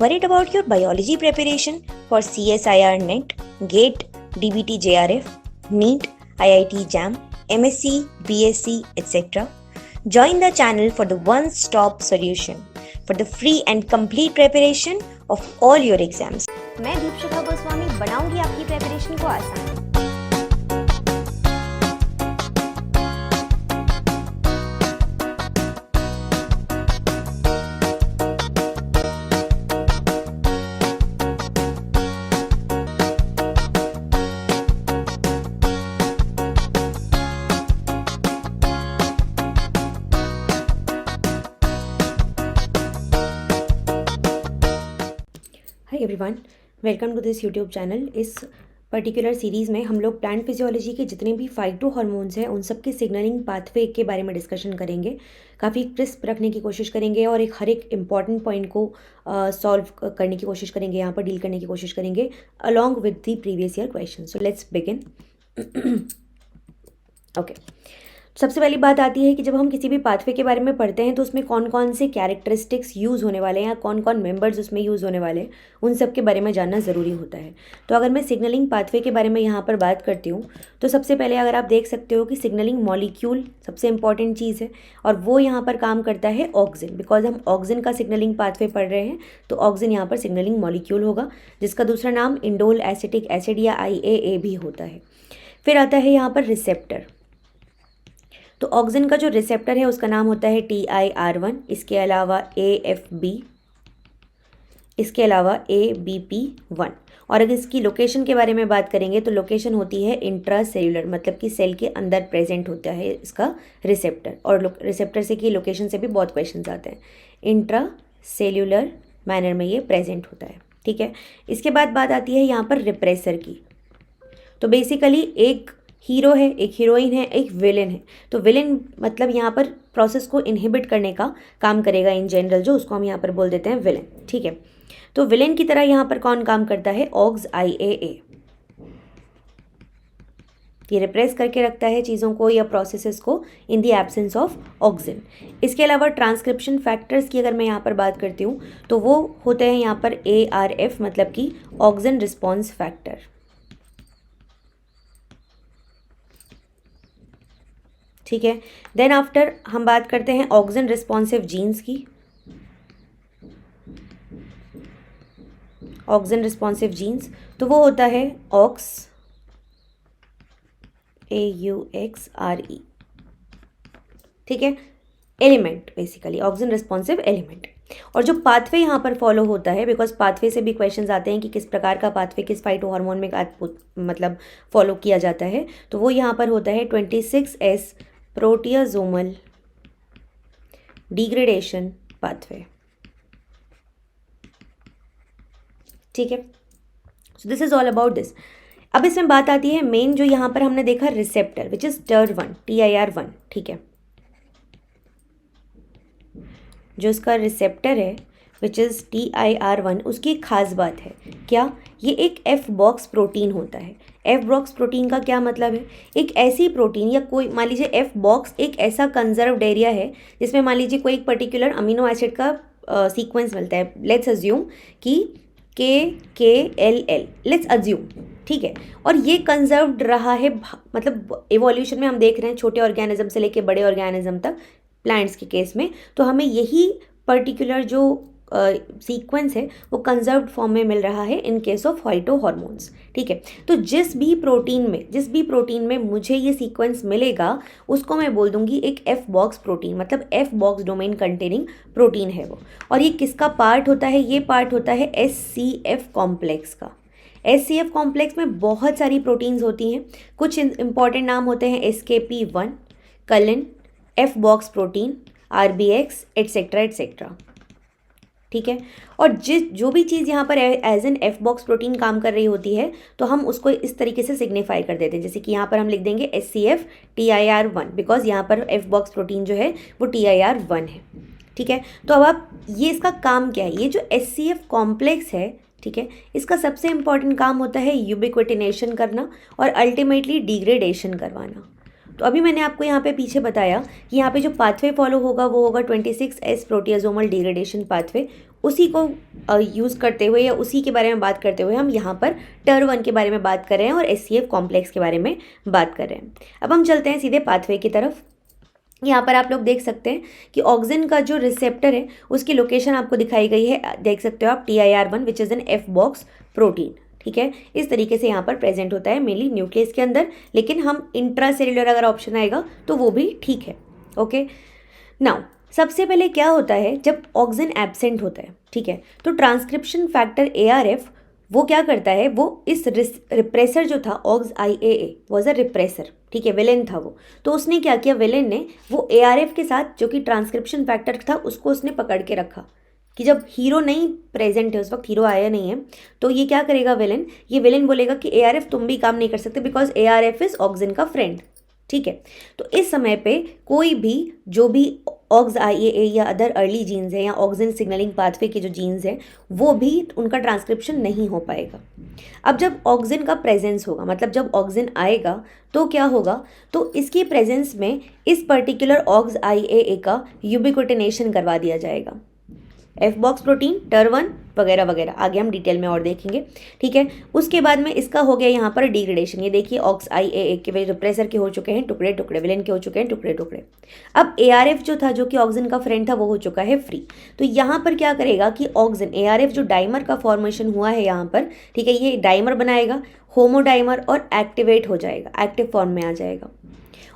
Worried about your biology preparation for CSIR NET, GATE, DBT JRF, NEET, IIT JAM, MSc, BSc, etc.? Join the channel for the one-stop solution for the free and complete preparation of all your exams. मैं दीपशिखा गोस्वामी बनाऊंगी आपकी preparation को आसान। Hi everyone, welcome to this YouTube channel. इस particular series में हम लोग plant physiology के जितने भी फाइटो हार्मोन्स हैं उन सब के सिग्नलिंग पाथवे के बारे में डिस्कशन करेंगे। काफ़ी क्रिस्प रखने की कोशिश करेंगे और हर एक इम्पॉर्टेंट पॉइंट को सॉल्व करने की कोशिश करेंगे, यहाँ पर डील करने की कोशिश करेंगे along with the previous year question. So let's begin. Okay, सबसे पहली बात आती है कि जब हम किसी भी पाथवे के बारे में पढ़ते हैं तो उसमें कौन कौन से कैरेक्टरिस्टिक्स यूज़ होने वाले हैं या कौन कौन मेंबर्स उसमें यूज़ होने वाले हैं, उन सब के बारे में जानना ज़रूरी होता है। तो अगर मैं सिग्नलिंग पाथवे के बारे में यहाँ पर बात करती हूँ तो सबसे पहले अगर आप देख सकते हो कि सिग्नलिंग मॉलिक्यूल सबसे इंपॉर्टेंट चीज़ है और वो यहाँ पर काम करता है ऑक्सिन। बिकॉज हम ऑक्सिन का सिग्नलिंग पाथवे पढ़ रहे हैं तो ऑक्सिन यहाँ पर सिग्नलिंग मॉलिक्यूल होगा, जिसका दूसरा नाम इंडोल एसिटिक एसिड या IAA भी होता है। फिर आता है यहाँ पर रिसेप्टर। तो ऑक्सिन का जो रिसेप्टर है उसका नाम होता है TIR1, इसके अलावा AFB, इसके अलावा ABP1। और अगर इसकी लोकेशन के बारे में बात करेंगे तो लोकेशन होती है इंट्रा सेल्यूलर, मतलब कि सेल के अंदर प्रेजेंट होता है इसका रिसेप्टर। और रिसेप्टर से की लोकेशन से भी बहुत क्वेश्चन आते हैं। इंट्रा सेल्यूलर मैनर में ये प्रेजेंट होता है, ठीक है। इसके बाद बात आती है यहाँ पर रिप्रेसर की। तो बेसिकली एक हीरो है, एक हीरोइन है, एक विलेन है। तो विलेन मतलब यहाँ पर प्रोसेस को इनहिबिट करने का काम करेगा इन जनरल, जो उसको हम यहाँ पर बोल देते हैं विलेन, ठीक है। तो विलेन की तरह यहाँ पर कौन काम करता है? Aux IAA। ये रिप्रेस करके रखता है चीज़ों को या प्रोसेसेस को in the absence of auxin. इसके अलावा ट्रांसक्रिप्शन फैक्टर्स की अगर मैं यहाँ पर बात करती हूँ तो वो होते हैं यहाँ पर ARF, मतलब कि ऑक्सिन रिस्पॉन्स फैक्टर, ठीक है। देन आफ्टर हम बात करते हैं ऑक्सिन रिस्पॉन्सिव जीन्स की। ऑक्सिन रिस्पॉन्सिव जीन्स तो वो होता है ऑक्स AUXRE, ठीक है, element, basically auxin responsive element. और जो पाथवे यहाँ पर फॉलो होता है, बिकॉज पाथवे से भी क्वेश्चंस आते हैं कि किस प्रकार का पाथवे किस फाइटो हार्मोन में मतलब फॉलो किया जाता है, तो वो यहाँ पर होता है 26S प्रोटियाजोमल डिग्रेडेशन पाथवे, ठीक है। So this is all about this. अब इसमें बात आती है मेन, जो यहाँ पर हमने देखा रिसेप्टर विच इज TIR1, ठीक है। जो इसका रिसेप्टर है विच इज़ TIR1, उसकी एक खास बात है क्या? ये एक F बॉक्स प्रोटीन होता है। F बॉक्स प्रोटीन का क्या मतलब है? एक ऐसी प्रोटीन या कोई, मान लीजिए F बॉक्स एक ऐसा कंजर्व्ड एरिया है जिसमें मान लीजिए कोई एक पर्टिकुलर अमीनो एसिड का सीक्वेंस मिलता है। लेट्स अज्यूम कि KKLL, लेट्स अज्यूम, ठीक है। और ये कंजर्व्ड रहा है, मतलब इवोल्यूशन में हम देख रहे हैं छोटे ऑर्गेनिज्म से लेके बड़े ऑर्गेनिज्म तक, प्लांट्स के केस में तो हमें यही पर्टिकुलर जो सीक्वेंस है वो कंजर्व्ड फॉर्म में मिल रहा है in case of phyto hormones, ठीक है। तो जिस भी प्रोटीन में मुझे ये सीक्वेंस मिलेगा उसको मैं बोल दूंगी एक F बॉक्स प्रोटीन, मतलब F box domain containing protein है वो। और ये किसका पार्ट होता है? ये पार्ट होता है SCF कॉम्प्लेक्स का। SCF कॉम्प्लेक्स में बहुत सारी प्रोटीन्स होती हैं। कुछ इंपॉर्टेंट नाम होते हैं SKP1, cullin, F box protein, RBX, etcetera etcetera, ठीक है। और जो भी चीज़ यहाँ पर as an F box protein काम कर रही होती है तो हम उसको इस तरीके से सिग्निफाई कर देते हैं, जैसे कि यहाँ पर हम लिख देंगे SCF TIR1, बिकॉज यहाँ पर F बॉक्स प्रोटीन जो है वो TIR1 है, ठीक है। तो अब आप ये इसका काम क्या है? ये जो SCF कॉम्प्लेक्स है, ठीक है, इसका सबसे इंपॉर्टेंट काम होता है यूबिक्विटिनेशन करना और अल्टीमेटली डिग्रेडेशन करवाना। तो अभी मैंने आपको यहाँ पे पीछे बताया कि यहाँ पे जो पाथवे फॉलो होगा वो होगा 26S प्रोटियाजोमल डिग्रेडेशन पाथवे। उसी को यूज़ करते हुए या उसी के बारे में बात करते हुए हम यहाँ पर TER1 के बारे में बात कर रहे हैं और SCF कॉम्प्लेक्स के बारे में बात कर रहे हैं। अब हम चलते हैं सीधे पाथवे की तरफ। यहाँ पर आप लोग देख सकते हैं कि ऑक्सिन का जो रिसेप्टर है उसकी लोकेशन आपको दिखाई गई है, देख सकते हो आप TIR1 which is an F box protein. ठीक है, इस तरीके से यहाँ पर प्रेजेंट होता है मेनली न्यूक्लियस के अंदर, लेकिन हम इंट्रासेल्युलर अगर ऑप्शन आएगा तो वो भी ठीक है। ओके, नाउ सबसे पहले क्या होता है जब ऑक्सिन एब्सेंट होता है, ठीक है, तो ट्रांसक्रिप्शन फैक्टर ARF वो क्या करता है, वो इस रिप्रेसर जो था aux IAA was a repressor, ठीक है, विलेन था वो। तो उसने क्या किया, विलेन ने वो ARF के साथ जो कि ट्रांसक्रिप्शन फैक्टर था उसको उसने पकड़ के रखा कि जब हीरो नहीं प्रेजेंट है, उस वक्त हीरो आया नहीं है, तो ये क्या करेगा विलेन, ये विलेन बोलेगा कि ARF तुम भी काम नहीं कर सकते बिकॉज ARF इज ऑक्सिन का फ्रेंड। ठीक है, तो इस समय पे कोई भी जो भी ऑक्स IAA या अदर अर्ली जीन्स है या ऑक्सिन सिग्नलिंग पाथवे के जो जीन्स हैं वो भी उनका ट्रांसक्रिप्शन नहीं हो पाएगा। अब जब ऑक्सिन का प्रेजेंस होगा, मतलब जब ऑक्सिन आएगा तो क्या होगा, तो इसकी प्रेजेंस में इस पर्टिकुलर ऑक्स IAA का यूबिक्विटिनेशन करवा दिया जाएगा। F बॉक्स प्रोटीन, TER1 वगैरह वगैरह, आगे हम डिटेल में और देखेंगे। ठीक है, उसके बाद में इसका हो गया यहाँ पर डिग्रेडेशन। ये देखिए ऑक्स IAA के रिप्रेसर के हो चुके हैं टुकड़े टुकड़े, विलेन के हो चुके हैं टुकड़े टुकड़े। अब ARF जो था, जो कि ऑक्सिन का फ्रेंड था, वो हो चुका है फ्री। तो यहाँ पर क्या करेगा कि ऑक्सिन ARF जो डाइमर का फॉर्मेशन हुआ है यहाँ पर, ठीक है, ये डाइमर बनाएगा, होमोडाइमर, और एक्टिवेट हो जाएगा, एक्टिव फॉर्म में आ जाएगा।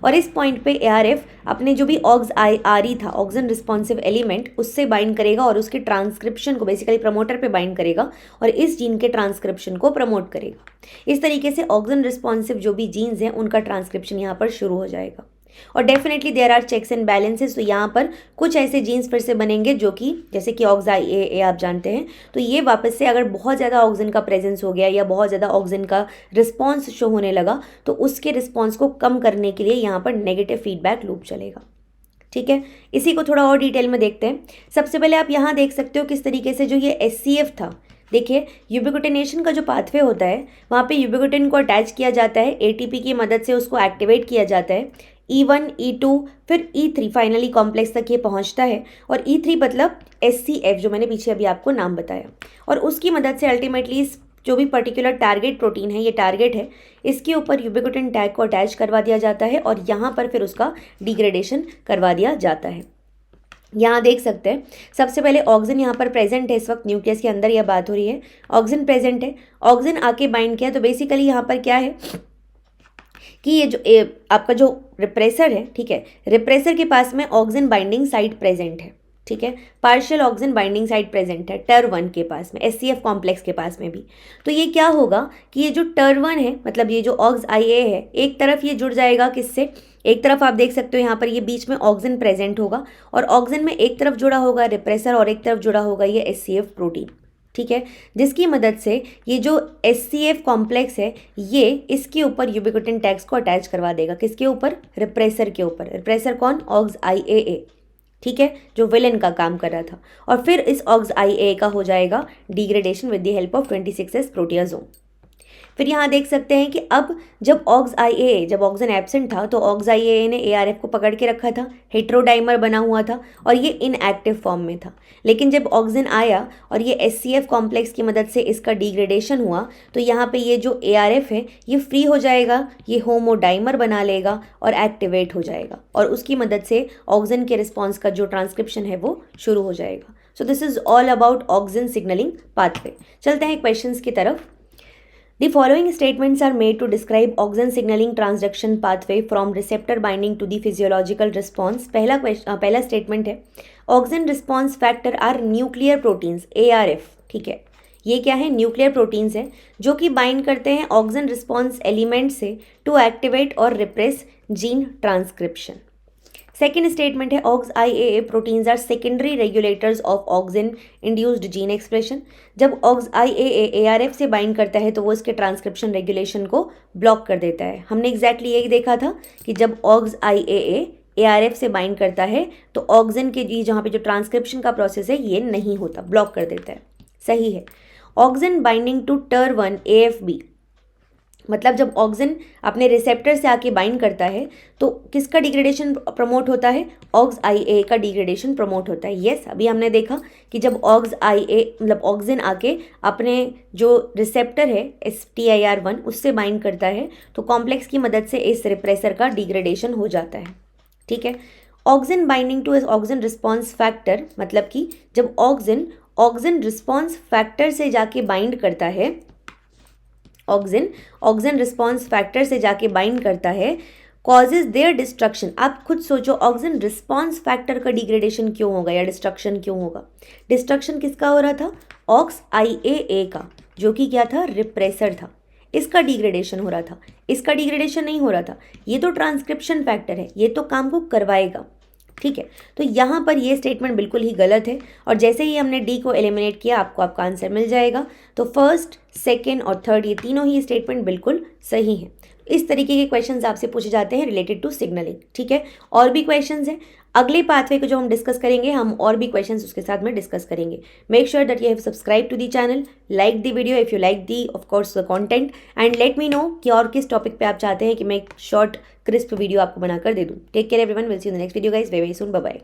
और इस पॉइंट पे ARF अपने जो भी ऑक्स RE था, ऑक्सिन रिस्पॉन्सिव एलिमेंट, उससे बाइंड करेगा और उसके ट्रांसक्रिप्शन को बेसिकली प्रमोटर पे बाइंड करेगा और इस जीन के ट्रांसक्रिप्शन को प्रमोट करेगा। इस तरीके से ऑक्सिन रिस्पॉन्सिव जो भी जीन्स हैं उनका ट्रांसक्रिप्शन यहाँ पर शुरू हो जाएगा। और definitely there are checks and balances, तो यहाँ पर कुछ ऐसे जीन्स फिर से बनेंगे जो कि जैसे कि ऑक्स IAA आप जानते हैं, तो ये वापस से अगर बहुत ज़्यादा ऑक्सिन का प्रेजेंस हो गया या बहुत ज़्यादा ऑक्सिन का रिस्पॉन्स शो होने लगा तो उसके रिस्पॉन्स को कम करने के लिए यहाँ पर नेगेटिव फीडबैक लूप चलेगा। ठीक है, इसी को थोड़ा और डिटेल में देखते हैं। सबसे पहले आप यहाँ देख सकते हो किस तरीके से जो ये SCF था, देखिए यूबिक्विटिनेशन का जो पाथवे होता है वहाँ पे यूबिक्विटिन को अटैच किया जाता है, ATP की मदद से उसको एक्टिवेट किया जाता है, E1 E2 फिर E3 फाइनली कॉम्प्लेक्स तक ये पहुँचता है। और E3 मतलब SCF जो मैंने पीछे अभी आपको नाम बताया, और उसकी मदद से अल्टीमेटली इस जो भी पर्टिकुलर टारगेट प्रोटीन है, ये टारगेट है, इसके ऊपर यूबिक्विटिन टैग को अटैच करवा दिया जाता है और यहाँ पर फिर उसका डिग्रेडेशन करवा दिया जाता है। यहाँ देख सकते हैं सबसे पहले ऑक्सिन यहाँ पर प्रेजेंट है, इस वक्त न्यूक्लियस के अंदर यह बात हो रही है, ऑक्सिन प्रेजेंट है, ऑक्सिन आके बाइंड किया, तो बेसिकली यहाँ पर क्या है कि ये जो आपका जो रिप्रेसर है, ठीक है, रिप्रेसर के पास में ऑक्सिन बाइंडिंग साइट प्रेजेंट है, ठीक है, partial auxin binding site present है TER1 के पास में, SCF कॉम्प्लेक्स के पास में भी। तो ये क्या होगा कि ये जो TER1 है, मतलब ये जो ऑक्स IAA है, एक तरफ ये जुड़ जाएगा किससे, एक तरफ आप देख सकते हो यहाँ पर ये बीच में ऑक्सिन प्रेजेंट होगा और ऑक्सिन में एक तरफ जुड़ा होगा रिप्रेसर और एक तरफ जुड़ा होगा ये SCF प्रोटीन। ठीक है, जिसकी मदद से ये जो SCF कॉम्प्लेक्स है ये इसके ऊपर यूबिक्विटिन टैग्स को अटैच करवा देगा, किसके ऊपर, रिप्रेसर के ऊपर। रिप्रेसर कौन, ऑक्स IAA, ठीक है, जो विलेन का काम कर रहा था। और फिर इस ऑक्स IAA का हो जाएगा degradation with the help of 26S प्रोटियाजोम। फिर यहाँ देख सकते हैं कि अब जब ऑक्स IAA, जब ऑक्सिन एब्सेंट था तो ऑक्स IAA ने ARF को पकड़ के रखा था, हेट्रोडाइमर बना हुआ था और ये इनएक्टिव फॉर्म में था। लेकिन जब ऑक्सिन आया और ये SCF कॉम्प्लेक्स की मदद से इसका डिग्रेडेशन हुआ तो यहाँ पे ये जो ARF है ये फ्री हो जाएगा, ये होमोडाइमर बना लेगा और एक्टिवेट हो जाएगा और उसकी मदद से ऑक्सिन के रिस्पॉन्स का जो ट्रांसक्रिप्शन है वो शुरू हो जाएगा। So this is all about auxin signalling pathway. चलते हैं क्वेश्चंस की तरफ। The following statements are made to describe auxin signaling transduction pathway from receptor binding to the physiological response. पहला स्टेटमेंट है auxin response factor are nuclear proteins ARF। ठीक है, ये क्या है, न्यूक्लियर प्रोटीन्स है जो कि बाइंड करते हैं ऑक्सिन रिस्पॉन्स एलिमेंट से टू एक्टिवेट और repress gene transcription. Second statement है Aux IAA proteins are secondary regulators of auxin induced gene expression. जब ऑक्स IAA ARF से बाइंड करता है तो वो इसके ट्रांसक्रिप्शन रेगुलेशन को ब्लॉक कर देता है। हमने एग्जैक्टली यही देखा था कि जब ऑक्स IAA ARF से बाइंड करता है तो ऑक्सिन के जहाँ पे जो ट्रांसक्रिप्शन का प्रोसेस है ये नहीं होता, ब्लॉक कर देता है। सही है। Auxin binding to TER1 AFB, मतलब जब ऑक्सिन अपने रिसेप्टर से आके बाइंड करता है तो किसका डिग्रेडेशन प्रमोट होता है, ऑक्स आई ए का डिग्रेडेशन प्रमोट होता है। यस, अभी हमने देखा कि जब ऑक्स आई ए मतलब ऑक्सिन आके अपने जो रिसेप्टर है STIR1 उससे बाइंड करता है तो कॉम्प्लेक्स की मदद से इस रिप्रेसर का डिग्रेडेशन हो जाता है। ठीक है, auxin binding to auxin response factor, मतलब कि जब ऑक्सिन रिस्पॉन्स फैक्टर से जाके बाइंड करता है, ऑक्सिन रिस्पॉन्स फैक्टर से जाके बाइंड करता है, कॉजेज देयर डिस्ट्रक्शन। आप खुद सोचो ऑक्सिन रिस्पॉन्स फैक्टर का डिग्रेडेशन क्यों होगा या डिस्ट्रक्शन क्यों होगा। डिस्ट्रक्शन किसका हो रहा था, ऑक्स IAA का, जो कि क्या था, रिप्रेसर था, इसका डिग्रेडेशन हो रहा था, इसका डिग्रेडेशन नहीं हो रहा था। ये तो ट्रांसक्रिप्शन फैक्टर है, ये तो काम को करवाएगा। ठीक है, तो यहाँ पर ये स्टेटमेंट बिल्कुल ही गलत है और जैसे ही हमने डी को एलिमिनेट किया आपको आपका आंसर मिल जाएगा। तो फर्स्ट, सेकेंड और थर्ड ये तीनों ही स्टेटमेंट बिल्कुल सही हैं। इस तरीके के क्वेश्चंस आपसे पूछे जाते हैं रिलेटेड टू सिग्नलिंग। ठीक है, और भी क्वेश्चंस हैं, अगले पाथवे को जो हम डिस्कस करेंगे हम और भी क्वेश्चंस उसके साथ में डिस्कस करेंगे। Make sure that you have subscribe to the channel, like the video if you like the of course the content, and let me know कि और किस टॉपिक पे आप चाहते हैं कि मैं एक शॉर्ट क्रिस्प वीडियो आपको बनाकर दे दूँ। Take care everyone, will see you in the next video guys, very very soon, bye bye.